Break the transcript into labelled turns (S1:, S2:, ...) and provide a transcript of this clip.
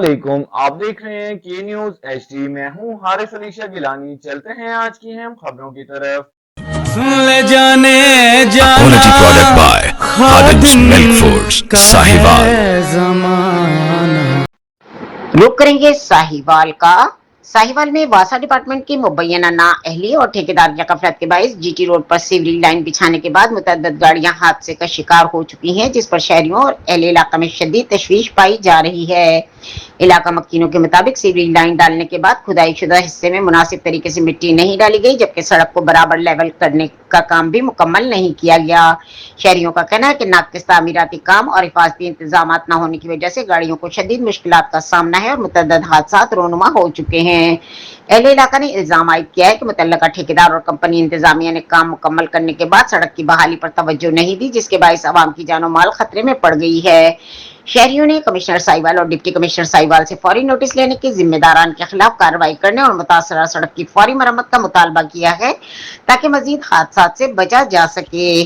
S1: अस्सलामुअलैकुम। आप देख रहे हैं के न्यूज एचडी। मैं हूं हारिस अलीशा गिलानी। चलते हैं आज की अहम खबरों की तरफ।
S2: ले जाने जाना
S3: Quality product by Khadim's Milk Foods,
S2: का
S3: Sahiwal.
S2: है जमाना।
S4: रुक करेंगे साहिवाल का। साहिवाल में वासा डिपार्टमेंट की मुबैना नाअहली और ठेकेदार की गफलत के बायस जीटी रोड पर सीवरेज लाइन बिछाने के बाद मुतअद्दिद गाड़ियां हादसे का शिकार हो चुकी हैं, जिस पर शहरियों और अहले इलाका में शदीद तशवीश पाई जा रही है। इलाका मक्कीनों के मुताबिक सीवरेज लाइन डालने के बाद खुदाई शुदा हिस्से में मुनासिब तरीके से मिट्टी नहीं डाली गई, जबकि सड़क को बराबर लेवल करने का काम भी मुकम्मल नहीं किया गया। शहरियों का कहना है कि नाकिस तामीराती काम और हिफाजती इंतजाम न होने की वजह से गाड़ियों को शदीद मुश्किलात का सामना है और मुतअद्दिद हादसा रोनुमा हो चुके हैं। अहले इलाका ने इल्जाम आयद किया है कि मुतल्लका ठेकेदार और कंपनी इंतजामिया ने काम मुकम्मल करने के बाद सड़क की बहाली पर तवज्जो नहीं दी, जिसके बायस अवाम की जानो माल खतरे में पड़ गई है। शहरियों ने कमिश्नर साहिवाल और डिप्टी कमिश्नर साहिवाल से फौरी नोटिस लेने की, जिम्मेदारान के खिलाफ कार्रवाई करने और मुतासरा सड़क की फौरी मरम्मत का मुतालबा किया है ताकि मजीद हादसा से बचा जा सके।